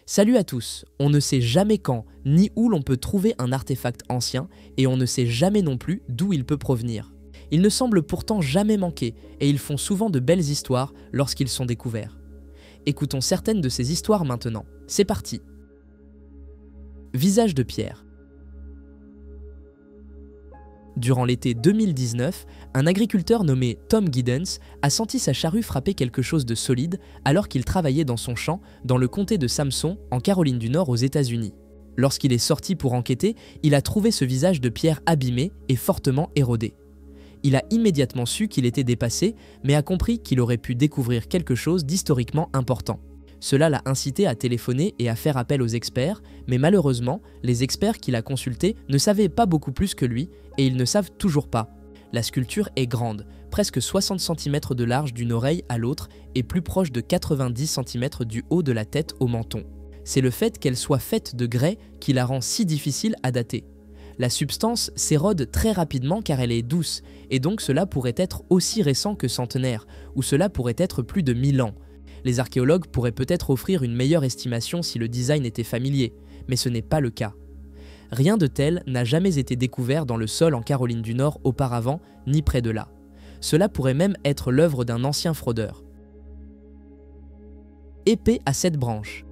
Salut à tous, on ne sait jamais quand ni où l'on peut trouver un artefact ancien et on ne sait jamais non plus d'où il peut provenir. Ils ne semblent pourtant jamais manquer et ils font souvent de belles histoires lorsqu'ils sont découverts. Écoutons certaines de ces histoires maintenant. C'est parti. Visage de pierre. Durant l'été 2019, un agriculteur nommé Tom Giddens a senti sa charrue frapper quelque chose de solide alors qu'il travaillait dans son champ dans le comté de Sampson, en Caroline du Nord aux États-Unis. Lorsqu'il est sorti pour enquêter, il a trouvé ce visage de pierre abîmé et fortement érodé. Il a immédiatement su qu'il était dépassé, mais a compris qu'il aurait pu découvrir quelque chose d'historiquement important. Cela l'a incité à téléphoner et à faire appel aux experts, mais malheureusement, les experts qu'il a consultés ne savaient pas beaucoup plus que lui et ils ne savent toujours pas. La sculpture est grande, presque 60 cm de large d'une oreille à l'autre et plus proche de 90 cm du haut de la tête au menton. C'est le fait qu'elle soit faite de grès qui la rend si difficile à dater. La substance s'érode très rapidement car elle est douce, et donc cela pourrait être aussi récent que centenaire, ou cela pourrait être plus de 1000 ans. Les archéologues pourraient peut-être offrir une meilleure estimation si le design était familier, mais ce n'est pas le cas. Rien de tel n'a jamais été découvert dans le sol en Caroline du Nord auparavant, ni près de là. Cela pourrait même être l'œuvre d'un ancien fraudeur. Épée à 7 branches.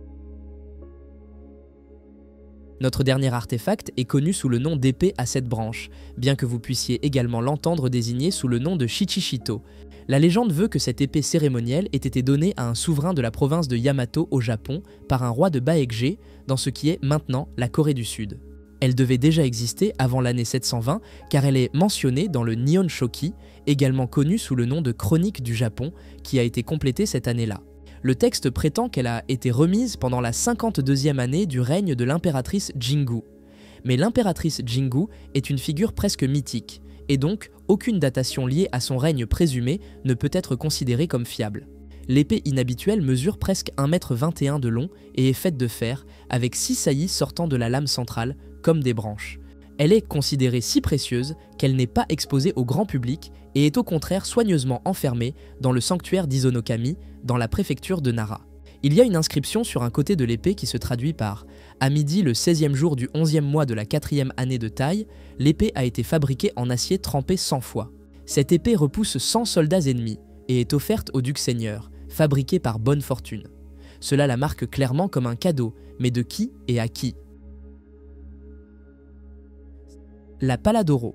Notre dernier artefact est connu sous le nom d'épée à 7 branches, bien que vous puissiez également l'entendre désigné sous le nom de Shichishito. La légende veut que cette épée cérémonielle ait été donnée à un souverain de la province de Yamato au Japon par un roi de Baekje, dans ce qui est maintenant la Corée du Sud. Elle devait déjà exister avant l'année 720 car elle est mentionnée dans le Nihon Shoki, également connu sous le nom de Chronique du Japon, qui a été complété cette année-là. Le texte prétend qu'elle a été remise pendant la 52e année du règne de l'impératrice Jingu. Mais l'impératrice Jingu est une figure presque mythique, et donc aucune datation liée à son règne présumé ne peut être considérée comme fiable. L'épée inhabituelle mesure presque 1,21 m de long et est faite de fer, avec 6 saillies sortant de la lame centrale, comme des branches. Elle est considérée si précieuse qu'elle n'est pas exposée au grand public et est au contraire soigneusement enfermée dans le sanctuaire d'Izonokami, dans la préfecture de Nara. Il y a une inscription sur un côté de l'épée qui se traduit par « À midi, le 16e jour du 11e mois de la 4e année de taille, l'épée a été fabriquée en acier trempé 100 fois. Cette épée repousse 100 soldats ennemis et est offerte au duc seigneur, fabriquée par bonne fortune. Cela la marque clairement comme un cadeau, mais de qui et à qui ?» La Pala d'Oro.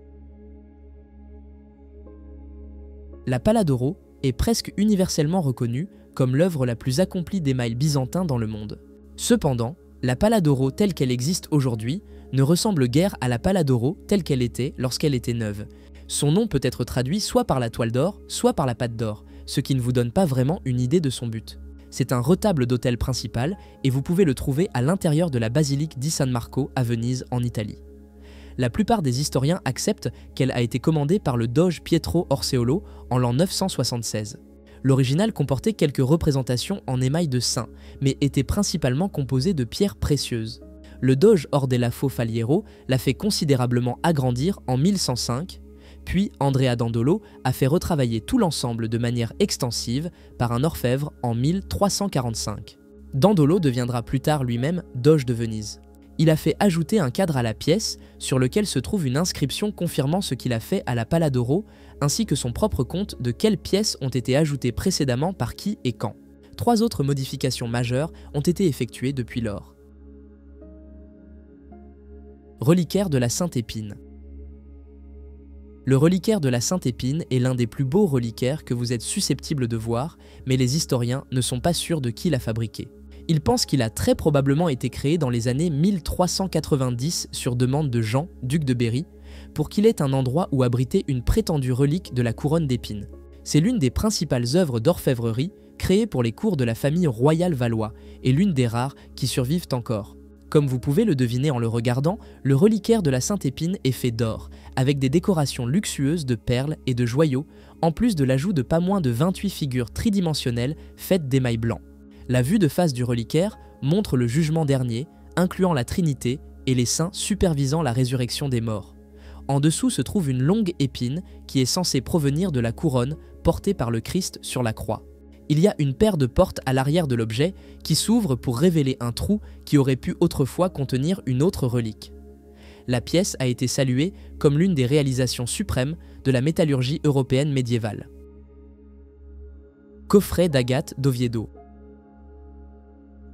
La Pala d'Oro est presque universellement reconnue comme l'œuvre la plus accomplie d'émail byzantin dans le monde. Cependant, la Pala d'Oro telle qu'elle existe aujourd'hui ne ressemble guère à la Pala d'Oro telle qu'elle était lorsqu'elle était neuve. Son nom peut être traduit soit par la toile d'or, soit par la pâte d'or, ce qui ne vous donne pas vraiment une idée de son but. C'est un retable d'autel principal et vous pouvez le trouver à l'intérieur de la basilique di San Marco à Venise en Italie. La plupart des historiens acceptent qu'elle a été commandée par le doge Pietro Orseolo en l'an 976. L'original comportait quelques représentations en émail de saint, mais était principalement composé de pierres précieuses. Le doge Ordelafo Faliero l'a fait considérablement agrandir en 1105, puis Andrea Dandolo a fait retravailler tout l'ensemble de manière extensive par un orfèvre en 1345. Dandolo deviendra plus tard lui-même doge de Venise. Il a fait ajouter un cadre à la pièce sur lequel se trouve une inscription confirmant ce qu'il a fait à la Pala d'Oro, ainsi que son propre compte de quelles pièces ont été ajoutées précédemment par qui et quand. 3 autres modifications majeures ont été effectuées depuis lors. Reliquaire de la Sainte Épine. Le reliquaire de la Sainte Épine est l'un des plus beaux reliquaires que vous êtes susceptible de voir, mais les historiens ne sont pas sûrs de qui l'a fabriqué. Ils pensent qu'il a très probablement été créé dans les années 1390 sur demande de Jean, duc de Berry, pour qu'il ait un endroit où abriter une prétendue relique de la couronne d'épines. C'est l'une des principales œuvres d'orfèvrerie créées pour les cours de la famille royale Valois et l'une des rares qui survivent encore. Comme vous pouvez le deviner en le regardant, le reliquaire de la Sainte Épine est fait d'or, avec des décorations luxueuses de perles et de joyaux, en plus de l'ajout de pas moins de 28 figures tridimensionnelles faites d'émail blanc. La vue de face du reliquaire montre le jugement dernier, incluant la Trinité et les saints supervisant la résurrection des morts. En dessous se trouve une longue épine qui est censée provenir de la couronne portée par le Christ sur la croix. Il y a une paire de portes à l'arrière de l'objet qui s'ouvrent pour révéler un trou qui aurait pu autrefois contenir une autre relique. La pièce a été saluée comme l'une des réalisations suprêmes de la métallurgie européenne médiévale. Coffret d'agate d'Oviedo.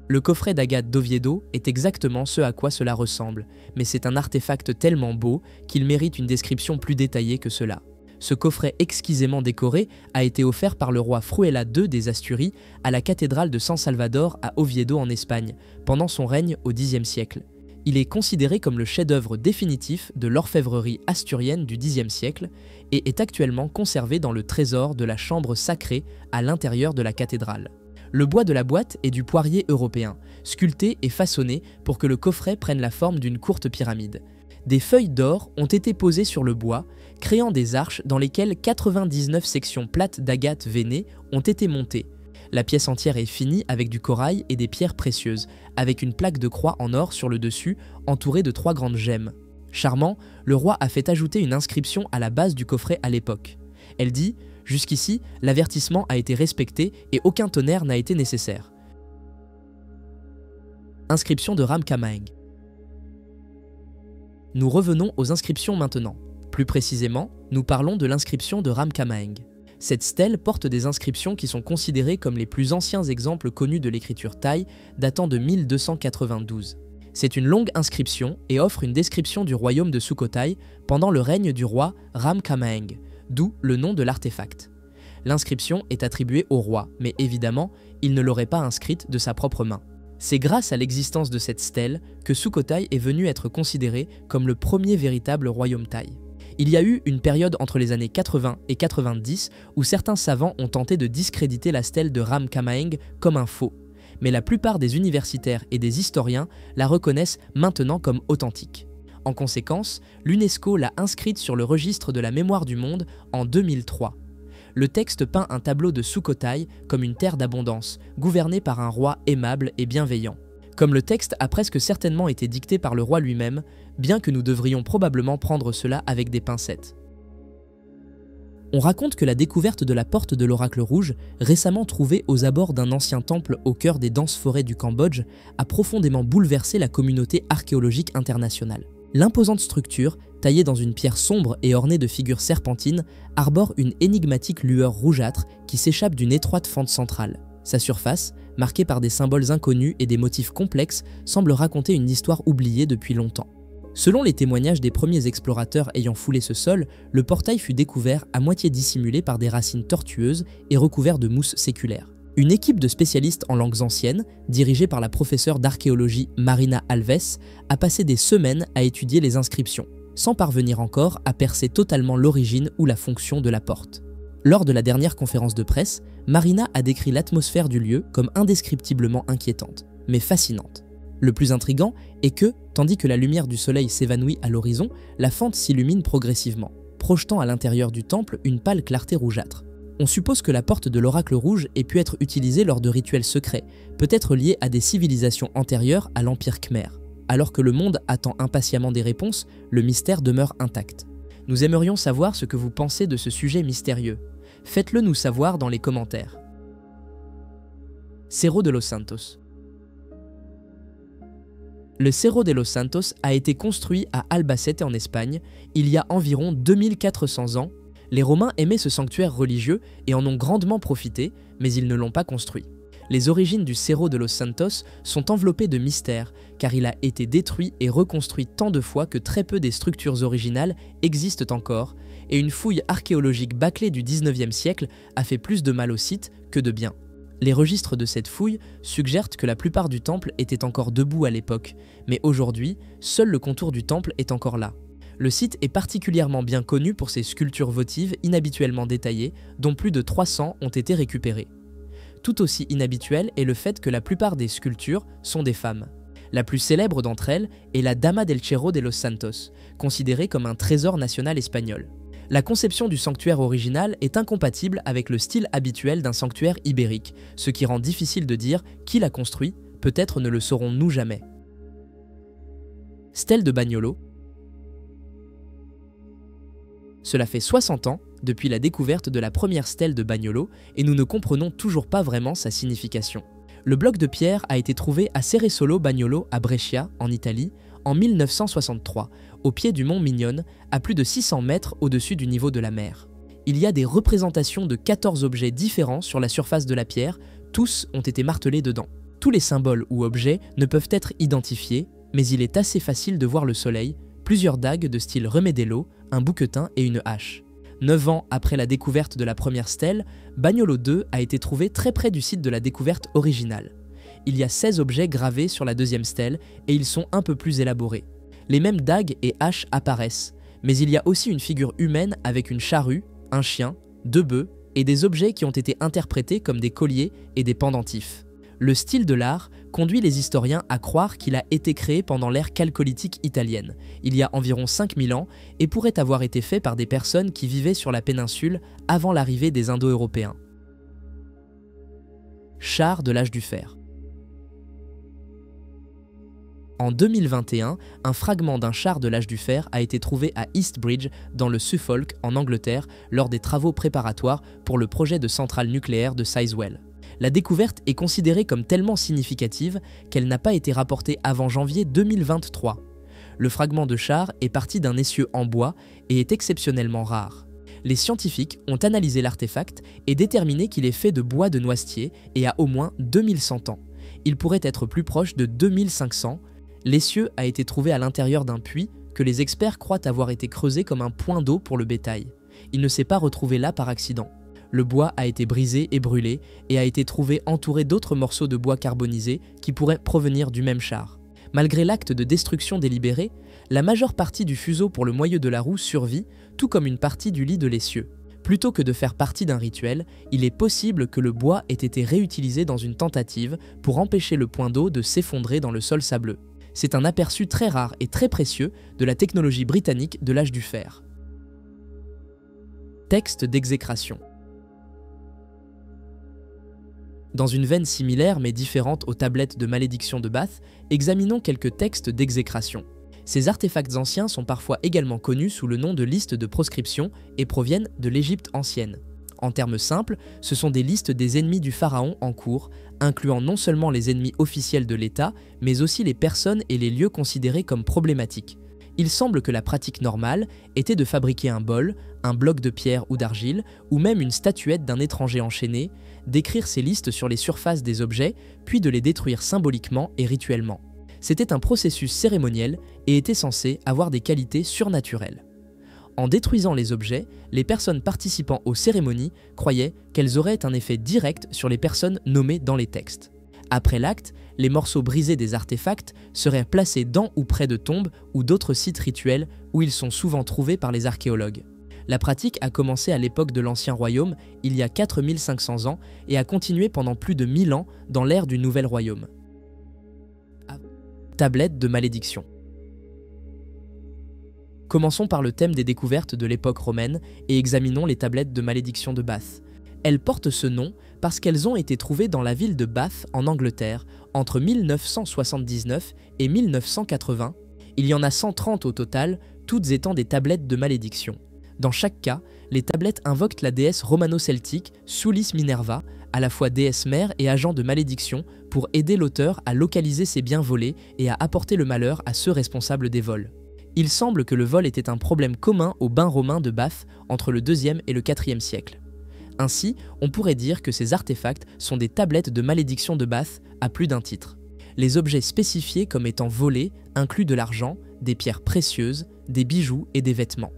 Le coffret d'agate d'Oviedo est exactement ce à quoi cela ressemble, mais c'est un artefact tellement beau qu'il mérite une description plus détaillée que cela. Ce coffret exquisément décoré a été offert par le roi Fruela II des Asturies à la cathédrale de San Salvador à Oviedo en Espagne, pendant son règne au Xe siècle. Il est considéré comme le chef-d'œuvre définitif de l'orfèvrerie asturienne du Xe siècle et est actuellement conservé dans le trésor de la chambre sacrée à l'intérieur de la cathédrale. Le bois de la boîte est du poirier européen, sculpté et façonné pour que le coffret prenne la forme d'une courte pyramide. Des feuilles d'or ont été posées sur le bois, créant des arches dans lesquelles 99 sections plates d'agate veinée ont été montées. La pièce entière est finie avec du corail et des pierres précieuses, avec une plaque de croix en or sur le dessus, entourée de 3 grandes gemmes. Charmant, le roi a fait ajouter une inscription à la base du coffret à l'époque. Elle dit « Jusqu'ici, l'avertissement a été respecté et aucun tonnerre n'a été nécessaire. » Inscription de Ram Kamaeng. Nous revenons aux inscriptions maintenant. Plus précisément, nous parlons de l'inscription de Ram Kamaeng. Cette stèle porte des inscriptions qui sont considérées comme les plus anciens exemples connus de l'écriture thaï, datant de 1292. C'est une longue inscription et offre une description du royaume de Sukhothai pendant le règne du roi Ram Kamaeng, d'où le nom de l'artefact. L'inscription est attribuée au roi, mais évidemment, il ne l'aurait pas inscrite de sa propre main. C'est grâce à l'existence de cette stèle que Sukhothai est venu être considéré comme le premier véritable royaume thaï. Il y a eu une période entre les années 80 et 90 où certains savants ont tenté de discréditer la stèle de Ram Kamaeng comme un faux, mais la plupart des universitaires et des historiens la reconnaissent maintenant comme authentique. En conséquence, l'UNESCO l'a inscrite sur le registre de la mémoire du monde en 2003. Le texte peint un tableau de Sukhothai comme une terre d'abondance, gouvernée par un roi aimable et bienveillant. Comme le texte a presque certainement été dicté par le roi lui-même, bien que nous devrions probablement prendre cela avec des pincettes. On raconte que la découverte de la porte de l'Oracle Rouge, récemment trouvée aux abords d'un ancien temple au cœur des denses forêts du Cambodge, a profondément bouleversé la communauté archéologique internationale. L'imposante structure, taillée dans une pierre sombre et ornée de figures serpentines, arbore une énigmatique lueur rougeâtre qui s'échappe d'une étroite fente centrale. Sa surface, marquée par des symboles inconnus et des motifs complexes, semble raconter une histoire oubliée depuis longtemps. Selon les témoignages des premiers explorateurs ayant foulé ce sol, le portail fut découvert à moitié dissimulé par des racines tortueuses et recouvert de mousse séculaire. Une équipe de spécialistes en langues anciennes, dirigée par la professeure d'archéologie Marina Alves, a passé des semaines à étudier les inscriptions, sans parvenir encore à percer totalement l'origine ou la fonction de la porte. Lors de la dernière conférence de presse, Marina a décrit l'atmosphère du lieu comme indescriptiblement inquiétante, mais fascinante. Le plus intriguant est que, tandis que la lumière du soleil s'évanouit à l'horizon, la fente s'illumine progressivement, projetant à l'intérieur du temple une pâle clarté rougeâtre. On suppose que la porte de l'Oracle Rouge ait pu être utilisée lors de rituels secrets, peut-être liés à des civilisations antérieures à l'Empire Khmer. Alors que le monde attend impatiemment des réponses, le mystère demeure intact. Nous aimerions savoir ce que vous pensez de ce sujet mystérieux. Faites-le nous savoir dans les commentaires. Cerro de los Santos. Le Cerro de los Santos a été construit à Albacete en Espagne, il y a environ 2400 ans. Les Romains aimaient ce sanctuaire religieux et en ont grandement profité, mais ils ne l'ont pas construit. Les origines du Cerro de los Santos sont enveloppées de mystères, car il a été détruit et reconstruit tant de fois que très peu des structures originales existent encore, et une fouille archéologique bâclée du 19e siècle a fait plus de mal au site que de bien. Les registres de cette fouille suggèrent que la plupart du temple était encore debout à l'époque, mais aujourd'hui, seul le contour du temple est encore là. Le site est particulièrement bien connu pour ses sculptures votives inhabituellement détaillées, dont plus de 300 ont été récupérées. Tout aussi inhabituel est le fait que la plupart des sculptures sont des femmes. La plus célèbre d'entre elles est la Dama del Cerro de los Santos, considérée comme un trésor national espagnol. La conception du sanctuaire original est incompatible avec le style habituel d'un sanctuaire ibérique, ce qui rend difficile de dire qui l'a construit, peut-être ne le saurons-nous jamais. Stèle de Bagnolo. Cela fait 60 ans depuis la découverte de la première stèle de Bagnolo et nous ne comprenons toujours pas vraiment sa signification. Le bloc de pierre a été trouvé à Ceresolo Bagnolo à Brescia, en Italie, en 1963, au pied du mont Mignone, à plus de 600 mètres au-dessus du niveau de la mer. Il y a des représentations de 14 objets différents sur la surface de la pierre, tous ont été martelés dedans. Tous les symboles ou objets ne peuvent être identifiés, mais il est assez facile de voir le soleil, plusieurs dagues de style remedello, un bouquetin et une hache. 9 ans après la découverte de la première stèle, Bagnolo 2 a été trouvé très près du site de la découverte originale. Il y a 16 objets gravés sur la deuxième stèle et ils sont un peu plus élaborés. Les mêmes dagues et haches apparaissent, mais il y a aussi une figure humaine avec une charrue, un chien, 2 bœufs et des objets qui ont été interprétés comme des colliers et des pendentifs. Le style de l'art conduit les historiens à croire qu'il a été créé pendant l'ère chalcolithique italienne, il y a environ 5000 ans, et pourrait avoir été fait par des personnes qui vivaient sur la péninsule avant l'arrivée des Indo-Européens. Char de l'âge du fer. En 2021, un fragment d'un char de l'âge du fer a été trouvé à Eastbridge, dans le Suffolk, en Angleterre, lors des travaux préparatoires pour le projet de centrale nucléaire de Sizewell. La découverte est considérée comme tellement significative qu'elle n'a pas été rapportée avant janvier 2023. Le fragment de char est parti d'un essieu en bois et est exceptionnellement rare. Les scientifiques ont analysé l'artefact et déterminé qu'il est fait de bois de noisetier et a au moins 2100 ans. Il pourrait être plus proche de 2500. L'essieu a été trouvé à l'intérieur d'un puits que les experts croient avoir été creusé comme un point d'eau pour le bétail. Il ne s'est pas retrouvé là par accident. Le bois a été brisé et brûlé et a été trouvé entouré d'autres morceaux de bois carbonisés qui pourraient provenir du même char. Malgré l'acte de destruction délibéré, la majeure partie du fuseau pour le moyeu de la roue survit, tout comme une partie du lit de l'essieu. Plutôt que de faire partie d'un rituel, il est possible que le bois ait été réutilisé dans une tentative pour empêcher le point d'eau de s'effondrer dans le sol sableux. C'est un aperçu très rare et très précieux de la technologie britannique de l'âge du fer. Texte d'exécration. Dans une veine similaire mais différente aux tablettes de malédiction de Bath, examinons quelques textes d'exécration. Ces artefacts anciens sont parfois également connus sous le nom de listes de proscription et proviennent de l'Égypte ancienne. En termes simples, ce sont des listes des ennemis du pharaon en cours, incluant non seulement les ennemis officiels de l'État, mais aussi les personnes et les lieux considérés comme problématiques. Il semble que la pratique normale était de fabriquer un bol, un bloc de pierre ou d'argile, ou même une statuette d'un étranger enchaîné, d'écrire ces listes sur les surfaces des objets, puis de les détruire symboliquement et rituellement. C'était un processus cérémoniel et était censé avoir des qualités surnaturelles. En détruisant les objets, les personnes participant aux cérémonies croyaient qu'elles auraient un effet direct sur les personnes nommées dans les textes. Après l'acte, les morceaux brisés des artefacts seraient placés dans ou près de tombes ou d'autres sites rituels où ils sont souvent trouvés par les archéologues. La pratique a commencé à l'époque de l'Ancien Royaume, il y a 4500 ans, et a continué pendant plus de 1000 ans dans l'ère du Nouvel Royaume. Tablette de malédiction. Commençons par le thème des découvertes de l'époque romaine et examinons les tablettes de malédiction de Bath. Elles portent ce nom parce qu'elles ont été trouvées dans la ville de Bath, en Angleterre, entre 1979 et 1980. Il y en a 130 au total, toutes étant des tablettes de malédiction. Dans chaque cas, les tablettes invoquent la déesse romano-celtique Sulis Minerva, à la fois déesse mère et agent de malédiction, pour aider l'auteur à localiser ses biens volés et à apporter le malheur à ceux responsables des vols. Il semble que le vol était un problème commun aux bains romains de Bath entre le 2e et le 4e siècle. Ainsi, on pourrait dire que ces artefacts sont des tablettes de malédiction de Bath à plus d'un titre. Les objets spécifiés comme étant volés incluent de l'argent, des pierres précieuses, des bijoux et des vêtements.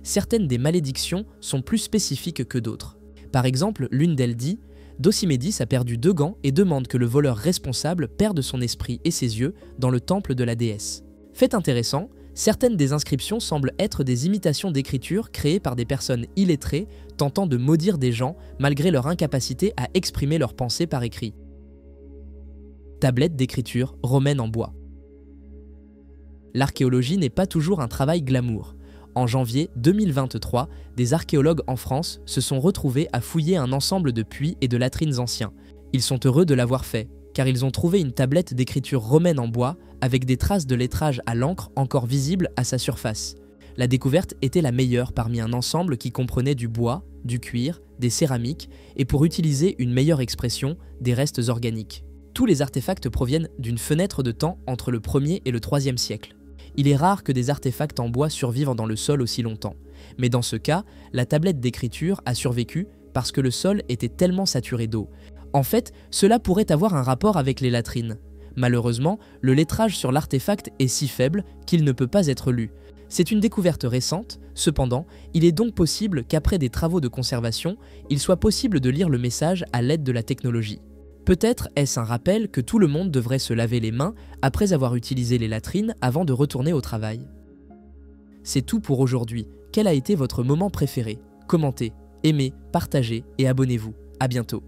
Certaines des malédictions sont plus spécifiques que d'autres. Par exemple, l'une d'elles dit « Docimédis a perdu 2 gants et demande que le voleur responsable perde son esprit et ses yeux dans le temple de la déesse. » Fait intéressant, certaines des inscriptions semblent être des imitations d'écriture créées par des personnes illettrées tentant de maudire des gens malgré leur incapacité à exprimer leurs pensées par écrit. Tablette d'écriture romaine en bois. L'archéologie n'est pas toujours un travail glamour. En janvier 2023, des archéologues en France se sont retrouvés à fouiller un ensemble de puits et de latrines anciens. Ils sont heureux de l'avoir fait, car ils ont trouvé une tablette d'écriture romaine en bois avec des traces de lettrage à l'encre encore visibles à sa surface. La découverte était la meilleure parmi un ensemble qui comprenait du bois, du cuir, des céramiques et, pour utiliser une meilleure expression, des restes organiques. Tous les artefacts proviennent d'une fenêtre de temps entre le 1er et le 3e siècle. Il est rare que des artefacts en bois survivent dans le sol aussi longtemps, mais dans ce cas, la tablette d'écriture a survécu parce que le sol était tellement saturé d'eau. En fait, cela pourrait avoir un rapport avec les latrines. Malheureusement, le lettrage sur l'artefact est si faible qu'il ne peut pas être lu. C'est une découverte récente, cependant, il est donc possible qu'après des travaux de conservation, il soit possible de lire le message à l'aide de la technologie. Peut-être est-ce un rappel que tout le monde devrait se laver les mains après avoir utilisé les latrines avant de retourner au travail. C'est tout pour aujourd'hui. Quel a été votre moment préféré? Commentez, aimez, partagez et abonnez-vous. À bientôt.